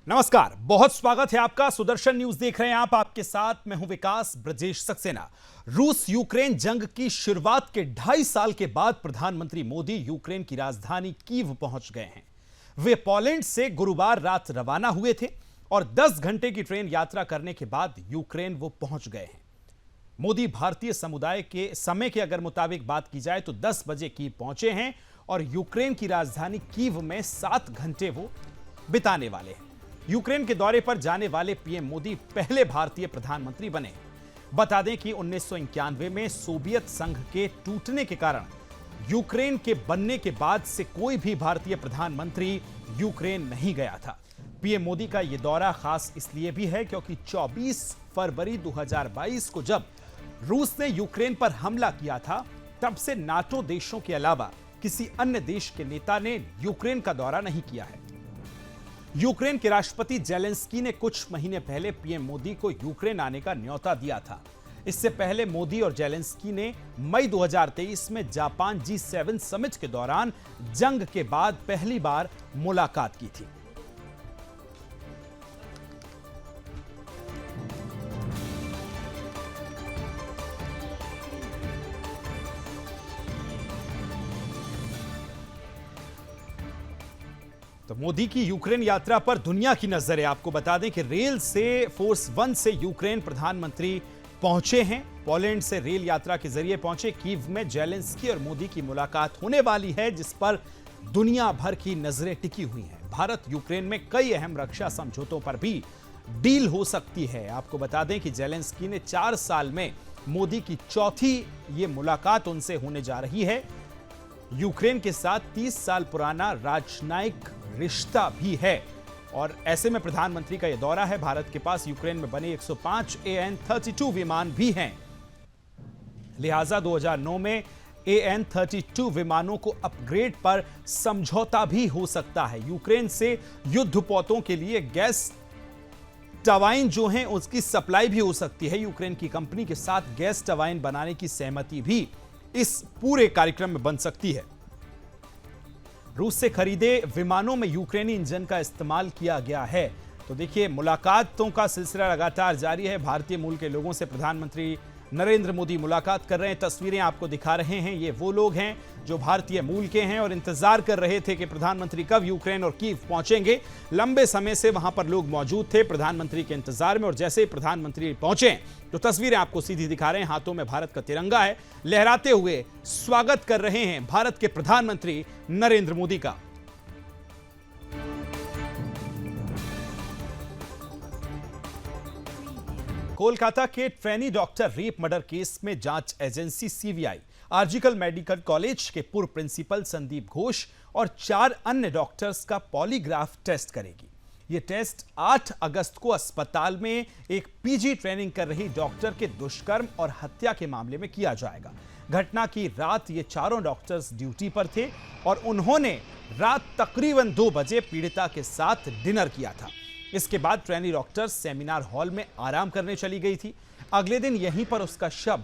नमस्कार, बहुत स्वागत है आपका। सुदर्शन न्यूज देख रहे हैं आप। आपके साथ मैं हूं विकास ब्रजेश सक्सेना। रूस यूक्रेन जंग की शुरुआत के 2.5 साल के बाद प्रधानमंत्री मोदी यूक्रेन की राजधानी कीव पहुंच गए हैं। वे पोलैंड से गुरुवार रात रवाना हुए थे और 10 घंटे की ट्रेन यात्रा करने के बाद यूक्रेन वो पहुंच गए हैं। मोदी भारतीय समुदाय के समय के अगर मुताबिक बात की जाए तो 10 बजे कीव पहुंचे हैं और यूक्रेन की राजधानी कीव में 7 घंटे वो बिताने वाले हैं। यूक्रेन के दौरे पर जाने वाले पीएम मोदी पहले भारतीय प्रधानमंत्री बने। बता दें कि 1991 में सोवियत संघ के टूटने के कारण यूक्रेन के बनने के बाद से कोई भी भारतीय प्रधानमंत्री यूक्रेन नहीं गया था। पीएम मोदी का यह दौरा खास इसलिए भी है क्योंकि 24 फरवरी 2022 को जब रूस ने यूक्रेन पर हमला किया था, तब से नाटो देशों के अलावा किसी अन्य देश के नेता ने यूक्रेन का दौरा नहीं किया है। यूक्रेन के राष्ट्रपति जेलेंस्की ने कुछ महीने पहले पीएम मोदी को यूक्रेन आने का न्योता दिया था। इससे पहले मोदी और जेलेंस्की ने मई 2023 में जापान G7 समिट के दौरान जंग के बाद पहली बार मुलाकात की थी। तो मोदी की यूक्रेन यात्रा पर दुनिया की नजर है। आपको बता दें कि रेल से फोर्स 1 से यूक्रेन प्रधानमंत्री पहुंचे हैं। पोलैंड से रेल यात्रा के जरिए पहुंचे कीव में जेलेंस्की और मोदी की मुलाकात होने वाली है, जिस पर दुनिया भर की नजरें टिकी हुई हैं। भारत यूक्रेन में कई अहम रक्षा समझौतों पर भी डील हो सकती है। आपको बता दें कि जेलेंस्की ने 4 साल में मोदी की चौथी ये मुलाकात उनसे होने जा रही है। यूक्रेन के साथ 30 साल पुराना राजनयिक रिश्ता भी है और ऐसे में प्रधानमंत्री का यह दौरा है। भारत के पास यूक्रेन में बने 105 AN-32 विमान भी हैं। लिहाजा 2009 में AN-32 विमानों को अपग्रेड पर समझौता भी हो सकता है। यूक्रेन से युद्धपोतों के लिए गैस टरबाइन जो हैं उसकी सप्लाई भी हो सकती है। यूक्रेन की कंपनी के साथ गैस टरबाइन बनाने की सहमति भी इस पूरे कार्यक्रम में बन सकती है। रूस से खरीदे विमानों में यूक्रेनी इंजन का इस्तेमाल किया गया है। तो देखिए, मुलाकातों का सिलसिला लगातार जारी है। भारतीय मूल के लोगों से प्रधानमंत्री नरेंद्र मोदी मुलाकात कर रहे हैं। तस्वीरें आपको दिखा रहे हैं। ये वो लोग हैं जो भारतीय मूल के हैं और इंतजार कर रहे थे कि प्रधानमंत्री कब यूक्रेन और कीव पहुंचेंगे। लंबे समय से वहां पर लोग मौजूद थे प्रधानमंत्री के इंतजार में, और जैसे ही प्रधानमंत्री पहुंचे तो तस्वीरें आपको सीधी दिखा रहे हैं। हाथों में भारत का तिरंगा है, लहराते हुए स्वागत कर रहे हैं भारत के प्रधानमंत्री नरेंद्र मोदी का। कोलकाता के trainee doctor rape murder case में जांच agency CBI RG Kar medical college के पूर्व प्रिंसिपल संदीप घोष और 4 अन्य डॉक्टर्स का पॉलीग्राफ टेस्ट करेगी। यह टेस्ट 8 अगस्त को अस्पताल में एक पीजी ट्रेनिंग कर रही डॉक्टर के दुष्कर्म और हत्या के मामले में किया जाएगा। घटना की रात ये चारों डॉक्टर्स ड्यूटी पर थे और उन्होंने रात तकरीबन 2 बजे पीड़िता के साथ डिनर किया था। इसके बाद ट्रेनी डॉक्टर सेमिनार हॉल में आराम करने चली गई थी। अगले दिन यहीं पर उसका शव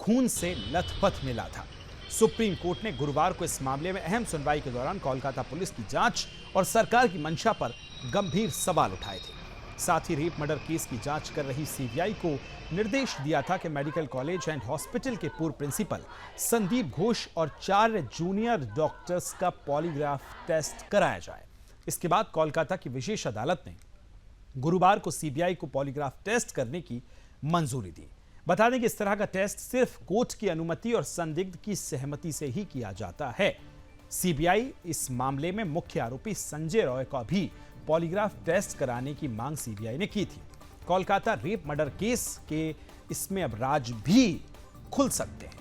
खून से लथपथ मिला था। सुप्रीम कोर्ट ने गुरुवार को इस मामले में अहम सुनवाई के दौरान कोलकाता पुलिस की जांच और सरकार की मंशा पर गंभीर सवाल उठाए थे। साथ ही रेप मर्डर केस की जांच कर रही सीबीआई को निर्देश दिया था कि मेडिकल कॉलेज एंड हॉस्पिटल के पूर्व प्रिंसिपल संदीप घोष और 4 जूनियर डॉक्टर्स का पॉलीग्राफ टेस्ट कराया जाए। इसके बाद कोलकाता की विशेष अदालत ने गुरुवार को सीबीआई को पॉलीग्राफ टेस्ट करने की मंजूरी दी। बता दें कि इस तरह का टेस्ट सिर्फ कोर्ट की अनुमति और संदिग्ध की सहमति से ही किया जाता है। सीबीआई इस मामले में मुख्य आरोपी संजय रॉय का भी पॉलीग्राफ टेस्ट कराने की मांग सीबीआई ने की थी। कोलकाता रेप मर्डर केस के इसमें अब राज भी खुल सकते हैं।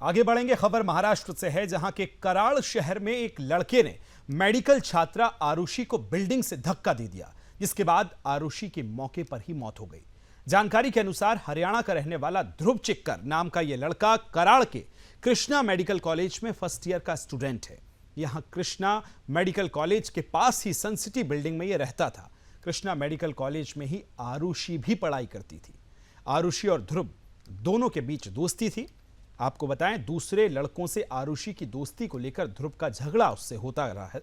आगे बढ़ेंगे। खबर महाराष्ट्र से है, जहां के कराड़ शहर में एक लड़के ने मेडिकल छात्रा आरुषि को बिल्डिंग से धक्का दे दिया, जिसके बाद आरुषि की मौके पर ही मौत हो गई। जानकारी के अनुसार हरियाणा का रहने वाला ध्रुव चिक्कर नाम का यह लड़का कराड़ के कृष्णा मेडिकल कॉलेज में फर्स्ट ईयर का स्टूडेंट है। यहां कृष्णा मेडिकल कॉलेज के पास ही सन सिटी बिल्डिंग में यह रहता था। कृष्णा मेडिकल कॉलेज में ही आरुषि भी पढ़ाई करती थी। आरुषि और ध्रुव दोनों के बीच दोस्ती थी। आपको बताएं, दूसरे लड़कों से आरुषि की दोस्ती को लेकर ध्रुव का झगड़ा उससे होता रहा है।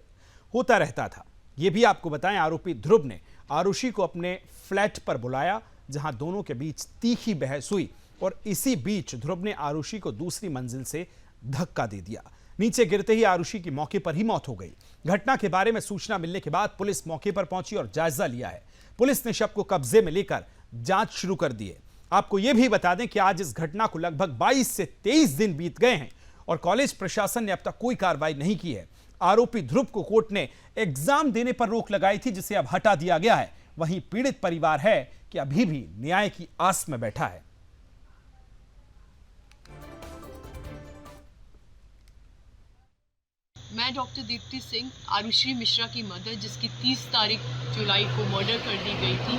होता रहता था। ये भी आपको बताएं, आरोपी ध्रुव ने आरुषि को अपने फ्लैट पर बुलाया, जहां दोनों के बीच तीखी बहस हुई और इसी बीच ध्रुव ने आरुषि को दूसरी मंजिल से धक्का दे दिया। नीचे गिरते ही आरुषि की मौके पर ही मौत हो गई। घटना के बारे में सूचना मिलने के बाद पुलिस मौके पर पहुंची और जायजा लिया है। पुलिस ने शव को कब्जे में लेकर जांच शुरू कर दी है। आपको यह भी बता दें कि आज इस घटना को लगभग 22 से 23 दिन बीत गए हैं और कॉलेज प्रशासन ने अब तक कोई कार्रवाई नहीं की है। आरोपी ध्रुव को कोर्ट ने एग्जाम देने पर रोक लगाई थी, जिसे अब हटा दिया गया है। वहीं पीड़ित परिवार है कि अभी भी न्याय की आस में बैठा है। मैं डॉक्टर दीप्ति सिंह, आरुषि मिश्रा की मदर, जिसकी 30 तारीख जुलाई को मर्डर कर दी गई थी,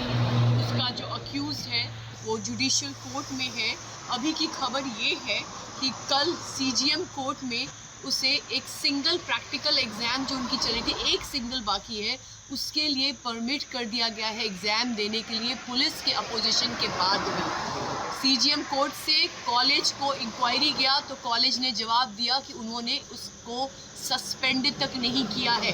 उसका जो अक्यूज है वो जुडिशियल कोर्ट में है। अभी की खबर ये है कि कल सीजीएम कोर्ट में उसे एक सिंगल प्रैक्टिकल एग्ज़ाम जो उनकी चली थी, एक सिंगल बाकी है, उसके लिए परमिट कर दिया गया है एग्ज़ाम देने के लिए, पुलिस के अपोजिशन के बाद भी। सीजीएम कोर्ट से कॉलेज को इंक्वायरी गया तो कॉलेज ने जवाब दिया कि उन्होंने उसको सस्पेंड तक नहीं किया है।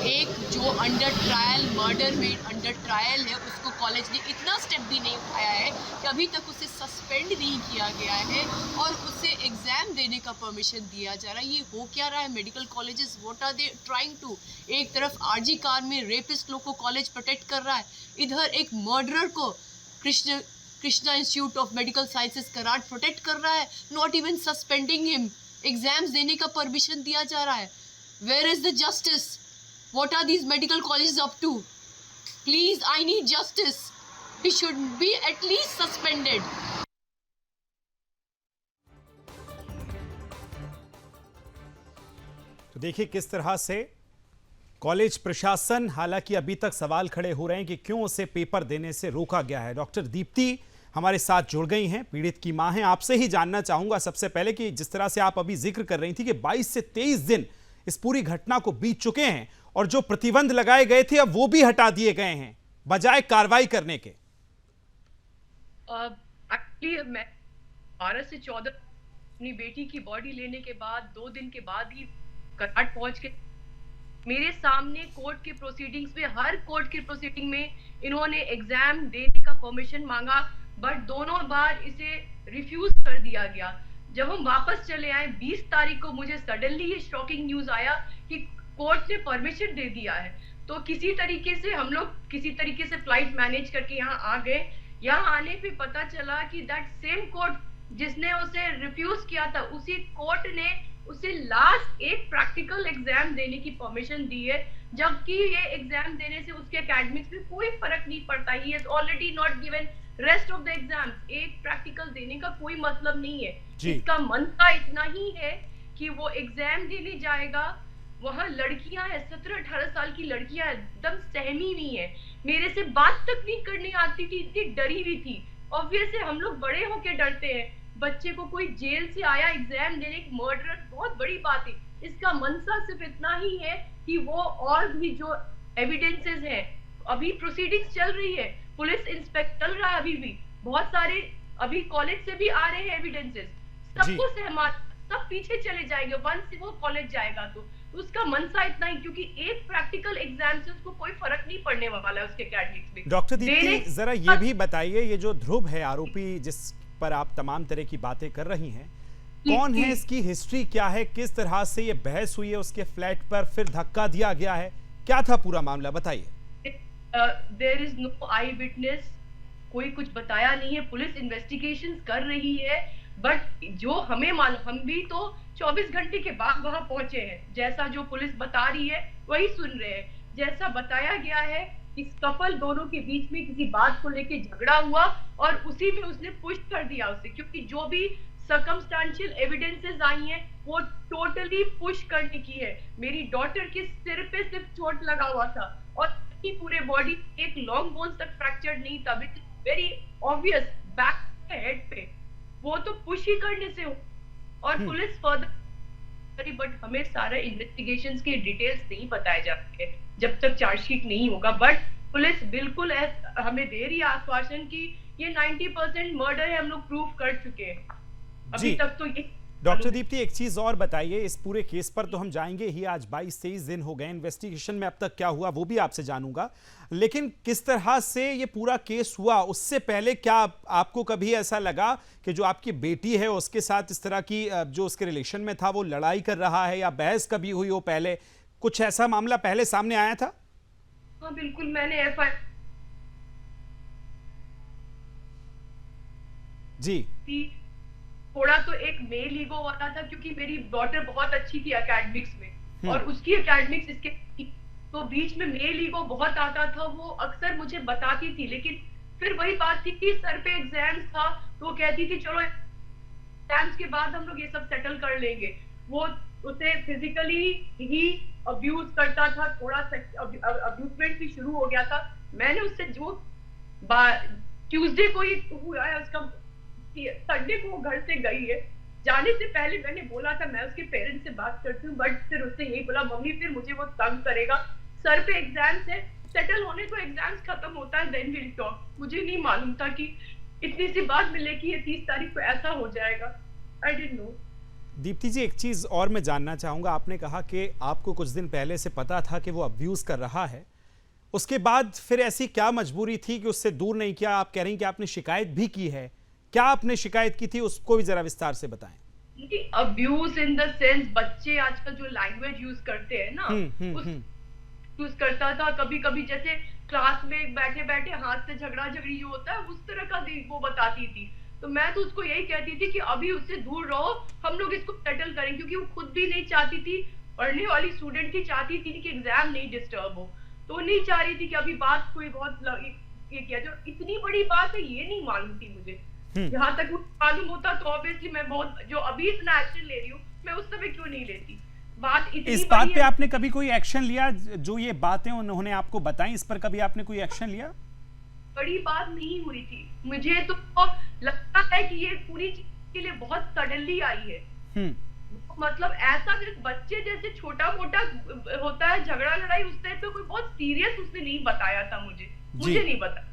एक जो अंडर ट्रायल मर्डर में अंडर ट्रायल है, उसको कॉलेज ने इतना स्टेप भी नहीं उठाया है कि अभी तक उसे सस्पेंड नहीं किया गया है और उसे एग्ज़ाम देने का परमिशन दिया जा रहा है। ये हो क्या रहा है? Medical colleges what are they trying to? एक तरफ आरजी कार में रेपिस्ट लोग को कॉलेज प्रोटेक्ट कर रहा है, इधर एक मर्डरर को Krishna institute of medical sciences Karad protect कर रहा है। Not even suspending him, exams देने का परमिशन दिया जा रहा है। Where is the justice? What are these medical colleges up to? Please, I need justice. He should be at least suspended. तो देखिए किस तरह से कॉलेज प्रशासन, हालांकि अभी तक सवाल खड़े हो रहे हैं कि क्यों उसे पेपर देने से रोका गया है। डॉक्टर दीप्ति हमारे साथ जुड़ गई हैं, पीड़ित की मां हैं। आपसे ही जानना चाहूंगा सबसे पहले कि जिस तरह से आप अभी जिक्र कर रही थी कि 22 से 23 दिन इस पूरी घटना को बीत चुके हैं और जो प्रतिबंध लगाए गए थे अब वो भी हटा दिए गए हैं बजाय कार्रवाई करने के। एक्चुअली मैं 12 से 14 अपनी बेटी की बॉडी लेने के बाद 2 दिन के बाद ही कराट पहुंच के मेरे सामने कोर्ट के प्रोसीडिंग्स में, हर कोर्ट के प्रोसीडिंग में इन्होंने एग्जाम देने का परमिशन मांगा, बट दोनों बार इसे रिफ्यूज कर दिया गया। जब हम वापस चले आए 20 तारीख को, मुझे सडनली ये शॉकिंग न्यूज आया कि कोर्ट ने परमिशन दे दिया है। तो किसी तरीके से हम लोग किसी तरीके से फ्लाइट मैनेज करके यहाँ आ गए। यहाँ आने पे पता चला कि दैट सेम कोर्ट जिसने उसे रिफ्यूज किया था, उसी कोर्ट ने उसे लास्ट एक प्रैक्टिकल एग्जाम देने की परमिशन दी है, जबकि ये एग्जाम देने से उसके एकेडमिक्स में कोई फर्क नहीं पड़ता। He has already not given rest of the exams. एक प्रैक्टिकल देने का कोई मतलब नहीं है। इसका मनसा इतना ही है कि वो एग्जाम देने जाएगा, वहां लड़कियां हैं, 17-18 साल की लड़कियां एकदम सहमी हुई है, मेरे से बात तक नहीं करनी आती थी, इतनी डरी हुई थी। ऑब्वियसली हम लोग बड़े होके डरते हैं, बच्चे को कोई जेल से आया एग्जाम देने, मर्डर बहुत बड़ी बात है। इसका मनसा सिर्फ इतना ही है कि वो और भी जो एविडेंसेस हैं, अभी प्रोसीडिंग्स चल रही है, पुलिस इंस्पेक्टर चल रहा है, अभी भी बहुत सारे अभी कॉलेज से भी आ रहे हैं एविडेंसेस, सबको सहमत, सब पीछे चले जाएंगे वंस वो कॉलेज जाएगा। तो उसका मनसा इतना ही, क्योंकि एक प्रैक्टिकल एग्जाम से उसको कोई फर्क नहीं पड़ने वाला है उसके एकेडमिक्स में। डॉक्टर दीप्ति जरा ये भी बताइए, ये जो ध्रुव है आरोपी जिस पर आप तमाम तरह की बातें कर रही हैं, कौन है, इसकी हिस्ट्री क्या है, किस तरह से ये बहस हुई है उसके फ्लैट पर, फिर धक्का दिया गया है, क्या था पूरा मामला, बताइए। There is no eye witness, कोई कुछ बताया नहीं है, पुलिस इन्वेस्टिगेशन कर रही है, बट जो हमें मालूम, हम भी तो 24 घंटे के बाद वहां पहुंचे हैं, जैसा जो पुलिस बता रही है वही सुन रहे हैं। जैसा बताया गया है इस कपल दोनों के बीच में किसी बात को लेके झगड़ा हुआ और उसी में उसने पुश कर दिया उसे, क्योंकि जो भी सर्कमस्टेंशियल एविडेंसेस आई हैं वो टोटली पुश करने की है। मेरी डॉटर के सिर पे सिर्फ चोट लगा हुआ था और पूरे बॉडी एक लॉन्ग बोन्स तक फ्रैक्चर नहीं था, which is very obvious back head पे, वो तो पुश ही करने से हो। और पुलिस फर्दर, बट हमें सारा इन्वेस्टिगेशंस के डिटेल्स नहीं बताए जाते जब तक चार्जशीट नहीं होगा। बट पुलिस बिल्कुल हमें दे रही है आश्वासन कि ये 90% मर्डर है, हम लोग प्रूव कर चुके हैं। अभी तक तो ये डॉक्टर दीप्ति, एक चीज और बताइए, इस पूरे केस पर तो हम जाएंगे ही, आज 22-23 दिन हो गए इन्वेस्टिगेशन में, अब तक क्या हुआ वो भी आपसे जानूंगा, लेकिन किस तरह से ये पूरा केस हुआ उससे पहले क्या आपको कभी ऐसा लगा कि जो आपकी बेटी है उसके साथ इस तरह की जो उसके रिलेशन में था वो लड़ाई कर रहा है या बहस कभी हुई हो पहले, कुछ ऐसा मामला पहले सामने आया था? हाँ बिल्कुल, मैंने एफआईआर जी। थोड़ा तो एक मेल ईगो वाला था, क्योंकि मेरी डॉटर बहुत अच्छी थी एकेडमिक्स में और उसकी एकेडमिक्स इसके, तो बीच में मेल ईगो बहुत आता था। वो अक्सर मुझे बताती थी, लेकिन फिर वही बात थी कि सर पे एग्जाम्स था तो वो कहती थी चलो एग्जाम्स के बाद हम लोग ये सब सेटल कर लेंगे। वो उसे फिजिकली ही अब्यूज करता था, थोड़ा सा अब्यूजमेंट भी शुरू हो गया था। मैंने उससे जो ट्यूसडे को ही हुआ है, उसका संडे को वो घर से गई है, जाने से पहले मैंने बोला था मैं उसके पेरेंट्स से बात करती हूँ, बट फिर उसने यही बोला मम्मी फिर मुझे वो तंग करेगा, सर पे एग्जाम्स है, सेटल होने को एग्जाम्स खत्म होता है देन विल टॉक। मुझे नहीं मालूम था कि इतनी सी बात मिले कि ये 30 तारीख को ऐसा हो जाएगा, आई डिडंट नो। दीप्ति जी, एक चीज और मैं जानना चाहूंगा, आपने कहा कि आपको कुछ दिन पहले से पता था कि वो अब्यूज कर रहा है, उसके बाद फिर ऐसी क्या मजबूरी थी कि उससे दूर नहीं किया? आप कह रही हैं कि आपने शिकायत भी की है, क्या आपने शिकायत की थी उसको भी जरा विस्तार से बताएं। अब्यूज इन द सेंस बच्चे आजकल जो लैंग्वेज यूज करते हैं ना, उस यूज करता था। कभी कभी जैसे क्लास में बैठे बैठे हाथ से झगड़ा झगड़ी जो होता है उस तरह का वो बताती थी, तो मैं तो उसको यही कहती थी कि अभी उससे दूर रहो, हम लोग इसको सेटल करें, क्योंकि वो खुद भी नहीं चाहती थी, पढ़ने वाली स्टूडेंट थी, चाहती थी कि एग्जाम नहीं डिस्टर्ब हो, तो नहीं चाह रही थी कि अभी बात कोई बहुत ये किया जो इतनी बड़ी बात है ये नहीं मालूम थी मुझे। जहां तक मालूम होता तो ऑब्वियसली मैं बहुत जो अभी इतना एक्शन ले रही हूँ मैं उस समय क्यों नहीं लेती। बात इतनी इस बात पे आपने कभी कोई एक्शन लिया? जो ये बातें उन्होंने आपको बताई इस पर कभी आपने कोई एक्शन लिया? बड़ी बात नहीं हुई थी, मुझे तो लगता है कि ये पूरी चीज के लिए बहुत सडनली आई है। मतलब ऐसा सिर्फ बच्चे जैसे छोटा मोटा होता है झगड़ा लड़ाई, उस टाइप पे कोई बहुत सीरियस उसने नहीं बताया था मुझे नहीं पता।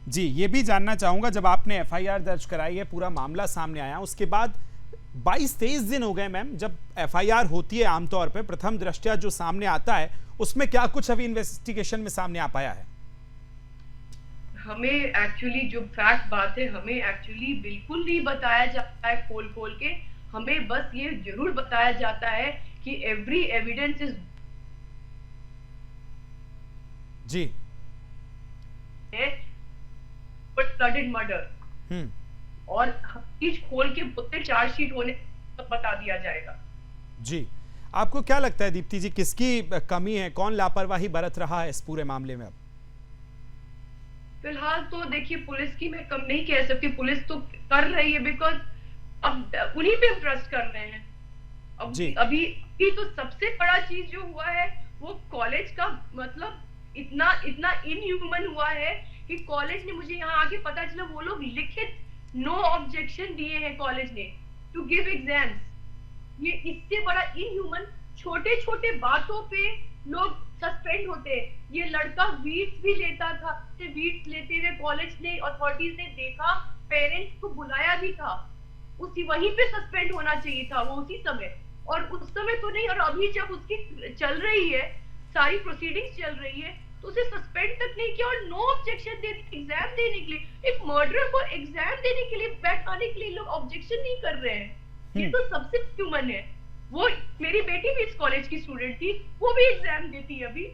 जी, ये भी जानना चाहूंगा, जब आपने एफआईआर दर्ज कराई है, पूरा मामला सामने आया, उसके बाद 22-23 दिन हो गए मैम, जब एफआईआर होती है आमतौर पे प्रथम दृष्टया जो सामने आता है उसमें क्या कुछ अभी इन्वेस्टिगेशन में सामने आ पाया है? हमें एक्चुअली जो फैक्ट बात है हमें एक्चुअली बिल्कुल नहीं बताया जाता है खोल खोल के, हमें बस ये जरूर बताया जाता है कि एवरी एविडेंस इज जी फ्लडेड मर्डर और चीज खोल के पूरे चार्जशीट होने तक बता दिया जाएगा। जी, आपको क्या लगता है दीप्ति जी, किसकी कमी है, कौन लापरवाही बरत रहा है इस पूरे मामले में? अब फिलहाल तो देखिए पुलिस की मैं कम नहीं कह सकती, पुलिस तो कर रही है बिकॉज अब उन्हीं पे ट्रस्ट कर रहे हैं। अब अभी तो सबसे बड़ा चीज जो हुआ है वो कॉलेज का, मतलब इतना इनह्यूमन हुआ है कि कॉलेज ने, मुझे यहाँ आके पता चला वो लोग लिखित नो ऑब्जेक्शन दिए हैं कॉलेज ने टू गिव एग्जाम्स। ये इससे बड़ा इनह्यूमन, छोटे छोटे बातों पे लोग सस्पेंड होते हैं। ये लड़का वीट्स भी लेता था, वीट्स लेते हुए कॉलेज ने, अथॉरिटीज ने देखा, पेरेंट्स को बुलाया भी था, उसी वहीं पे सस्पेंड होना चाहिए था वो उसी समय, और उस समय तो नहीं। और अभी जब उसकी चल रही है, सारी प्रोसीडिंग्स चल रही है, तो उसे सस्पेंड तक नहीं किया और नो ऑब्जेक्शन दे एग्जाम देने के लिए। एक मर्डरर को एग्जाम देने के लिए बैठाने के लिए लोग ऑब्जेक्शन नहीं कर रहे हैं, ये तो सबसे ह्यूमन है। वो मेरी बेटी भी इस कॉलेज की स्टूडेंट थी, वो भी एग्जाम देती है अभी।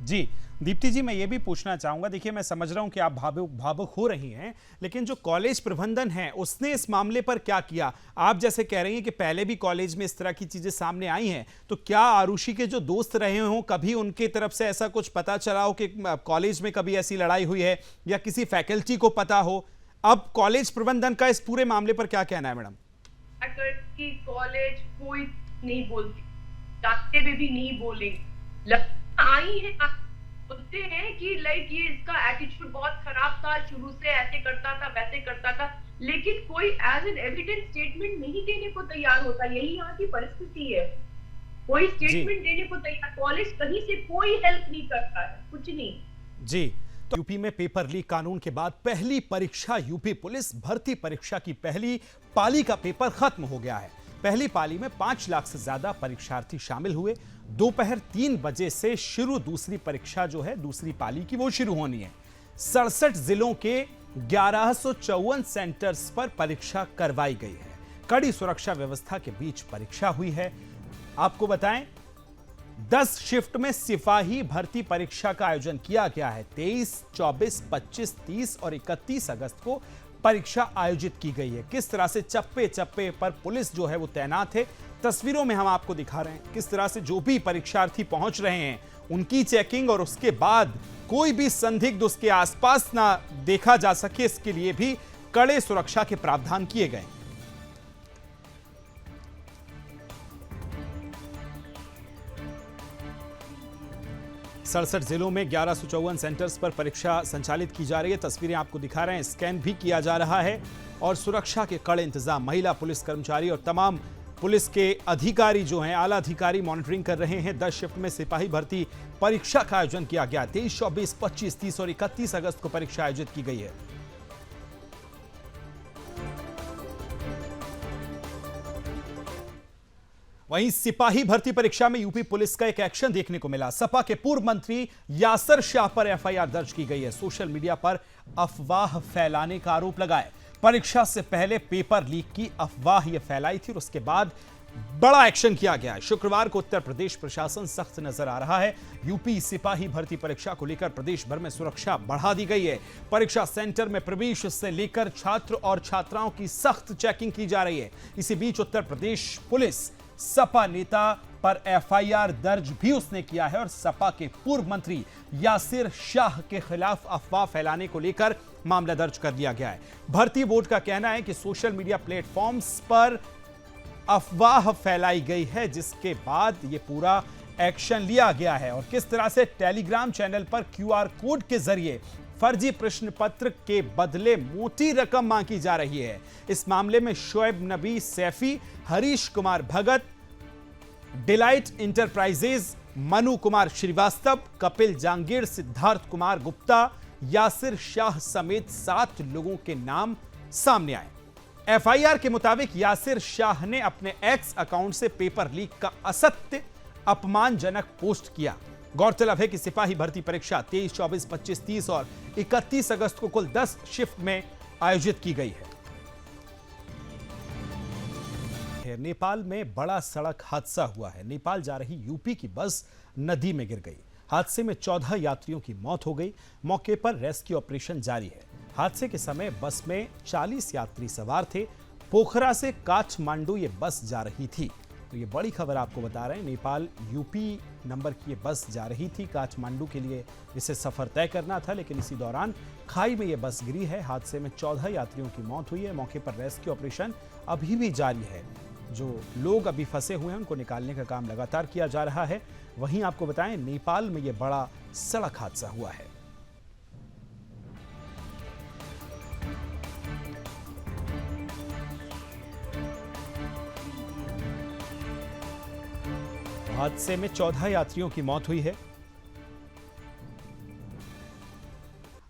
जी दीप्ति जी, मैं ये भी पूछना चाहूंगा, देखिए मैं समझ रहा हूं कि आप भावुक हो रही हैं, लेकिन जो कॉलेज प्रबंधन है उसने इस मामले पर क्या किया? आप जैसे कह रही हैं कि पहले भी कॉलेज में इस तरह की चीजें सामने आई हैं, तो क्या आरुषि के जो दोस्त रहे हों, कभी उनके तरफ से ऐसा कुछ पता चला हो कि कॉलेज में कभी ऐसी लड़ाई हुई है या किसी फैकल्टी को पता हो? अब कॉलेज प्रबंधन का इस पूरे मामले पर क्या कहना है मैडम? कॉलेज कोई नहीं बोलती, जाते हुए भी नहीं बोलेंगे, आई है बोलते हैं कि लाइक ये इसका एटीट्यूड बहुत खराब था, शुरू से ऐसे करता था वैसे करता था, लेकिन कोई एज एन एविडेंस स्टेटमेंट नहीं देने को तैयार होता। यही यहाँ की परिस्थिति है, कोई स्टेटमेंट देने को तैयार, कॉलेज कहीं से कोई हेल्प नहीं करता है, कुछ नहीं। जी, तो यूपी में पेपर लीक कानून के बाद पहली परीक्षा यूपी पुलिस भर्ती परीक्षा की पहली पाली का पेपर खत्म हो गया है। पहली पाली में 5 लाख से ज्यादा परीक्षार्थी शामिल हुए। दोपहर 3 बजे से शुरू दूसरी परीक्षा जो है दूसरी पाली की वो शुरू होनी है। 67 जिलों के 1154 सेंटर्स पर परीक्षा करवाई गई है। कड़ी सुरक्षा व्यवस्था के बीच परीक्षा हुई है। आपको बताएं 10 शिफ्ट में सिपाही भर्ती परीक्षा का आयोजन किया गया है। 23, 24, 25, 30 और 31 अगस्त को परीक्षा आयोजित की गई है। किस तरह से चप्पे चप्पे पर पुलिस जो है वो तैनात है, तस्वीरों में हम आपको दिखा रहे हैं। किस तरह से जो भी परीक्षार्थी पहुंच रहे हैं उनकी चेकिंग और उसके बाद कोई भी संदिग्ध उसके आसपास ना देखा जा सके, इसके लिए भी कड़े सुरक्षा के प्रावधान किए गए। 67 जिलों में 1154 सेंटर्स पर परीक्षा संचालित की जा रही है। तस्वीरें आपको दिखा रहे हैं, स्कैन भी किया जा रहा है और सुरक्षा के कड़े इंतजाम। महिला पुलिस कर्मचारी और तमाम पुलिस के अधिकारी जो हैं, आला अधिकारी मॉनिटरिंग कर रहे हैं। 10 शिफ्ट में सिपाही भर्ती परीक्षा का आयोजन किया गया। 23, 24, 25, 30 और 31 अगस्त को परीक्षा आयोजित की गई है। वहीं सिपाही भर्ती परीक्षा में यूपी पुलिस का एक एक्शन देखने को मिला। सपा के पूर्व मंत्री यासिर शाह पर एफआईआर दर्ज की गई है। सोशल मीडिया पर अफवाह फैलाने का आरोप लगाए। परीक्षा से पहले पेपर लीक की अफवाह यह फैलाई थी और उसके बाद बड़ा एक्शन किया गया है। शुक्रवार को उत्तर प्रदेश प्रशासन सख्त नजर आ रहा है। यूपी सिपाही भर्ती परीक्षा को लेकर प्रदेश भर में सुरक्षा बढ़ा दी गई है। परीक्षा सेंटर में प्रवेश से लेकर छात्र और छात्राओं की सख्त चेकिंग की जा रही है। इसी बीच उत्तर प्रदेश पुलिस सपा नेता पर एफआईआर दर्ज भी उसने किया है और सपा के पूर्व मंत्री यासिर शाह के खिलाफ अफवाह फैलाने को लेकर मामला दर्ज कर दिया गया है। भर्ती बोर्ड का कहना है कि सोशल मीडिया प्लेटफॉर्म्स पर अफवाह फैलाई गई है, जिसके बाद यह पूरा एक्शन लिया गया है। और किस तरह से टेलीग्राम चैनल पर क्यूआर कोड के जरिए फर्जी प्रश्न पत्र के बदले मोटी रकम मांगी जा रही है। इस मामले में शोएब नबी सैफी, हरीश कुमार भगत, डिलाइट इंटरप्राइजेज, मनु कुमार श्रीवास्तव, कपिल जांगीर, सिद्धार्थ कुमार गुप्ता, यासिर शाह समेत 7 लोगों के नाम सामने आए। एफआईआर के मुताबिक यासिर शाह ने अपने एक्स अकाउंट से पेपर लीक का असत्य अपमानजनक पोस्ट किया। गौरतलब है कि सिपाही भर्ती परीक्षा 23, 24, 25, 30 और 31 अगस्त को कुल 10 शिफ्ट में आयोजित की गई है। नेपाल में बड़ा सड़क हादसा हुआ है। नेपाल जा रही यूपी की बस नदी में गिर गई। हादसे में 14 यात्रियों की मौत हो गई। मौके पर रेस्क्यू ऑपरेशन जारी है। हादसे के समय बस में 40 यात्री सवार थे। पोखरा से काठमांडू ये बस जा रही थी। तो ये बड़ी खबर आपको बता रहे हैं। नेपाल यूपी नंबर की ये बस जा रही थी काठमांडू के लिए, इसे सफर तय करना था, लेकिन इसी दौरान खाई में ये बस गिरी है। हादसे में 14 यात्रियों की मौत हुई है। मौके पर रेस्क्यू ऑपरेशन अभी भी जारी है। जो लोग अभी फंसे हुए हैं उनको निकालने का काम लगातार किया जा रहा है। वहीं आपको बताएं नेपाल में ये बड़ा सड़क हादसा हुआ है। हादसे में 14 यात्रियों की मौत हुई है।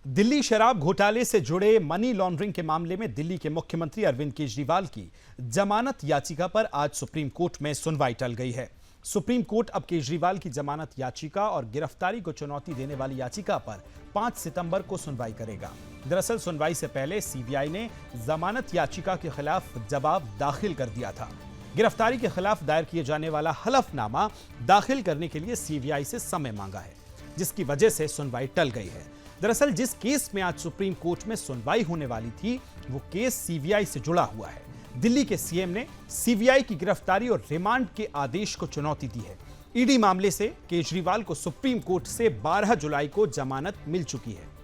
दिल्ली शराब घोटाले से जुड़े मनी लॉन्ड्रिंग के मामले में दिल्ली के मुख्यमंत्री अरविंद केजरीवाल की जमानत याचिका पर आज सुप्रीम कोर्ट में सुनवाई टल गई है। सुप्रीम कोर्ट अब केजरीवाल की जमानत याचिका और गिरफ्तारी को चुनौती देने वाली याचिका पर 5 सितंबर को सुनवाई करेगा। दरअसल सुनवाई से पहले सीबीआई ने जमानत याचिका के खिलाफ जवाब दाखिल कर दिया था। गिरफ्तारी के खिलाफ दायर किए जाने वाला हलफनामा दाखिल करने के लिए सीबीआई से समय मांगा है, जिसकी वजह से सुनवाई टल गई है। दरअसल जिस केस में आज सुप्रीम कोर्ट में सुनवाई होने वाली थी वो केस सीबीआई से जुड़ा हुआ है। दिल्ली के सीएम ने सीबीआई की गिरफ्तारी और रिमांड के आदेश को चुनौती दी है। ईडी मामले से केजरीवाल को सुप्रीम कोर्ट से 12 जुलाई को जमानत मिल चुकी है।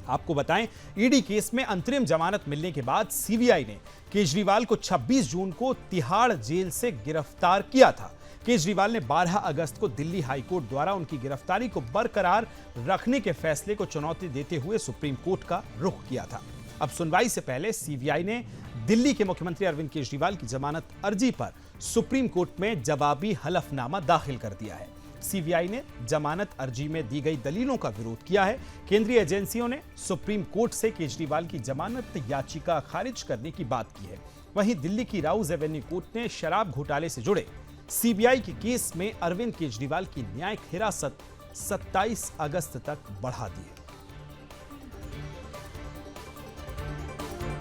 आपको बताएं, ईडी केस में अंतरिम जमानत मिलने के बाद सीबीआई ने केजरीवाल को 26 जून को तिहाड़ जेल से गिरफ्तार किया था। केजरीवाल ने 12 अगस्त को दिल्ली हाईकोर्ट द्वारा उनकी गिरफ्तारी को बरकरार रखने के फैसले को चुनौती देते हुए सुप्रीम कोर्ट का रुख किया था। अब सुनवाई से पहले सीबीआई ने दिल्ली के मुख्यमंत्री अरविंद केजरीवाल की जमानत अर्जी पर सुप्रीम कोर्ट में जवाबी हलफनामा दाखिल कर दिया है। सीबीआई ने जमानत अर्जी में दी गई दलीलों का विरोध किया है। केंद्रीय एजेंसियों ने सुप्रीम कोर्ट से केजरीवाल की जमानत याचिका खारिज करने की बात की है। वहीं दिल्ली की राउज एवेन्यू कोर्ट ने शराब घोटाले से जुड़े सीबीआई के केस में अरविंद केजरीवाल की न्यायिक हिरासत 27 अगस्त तक बढ़ा दी है।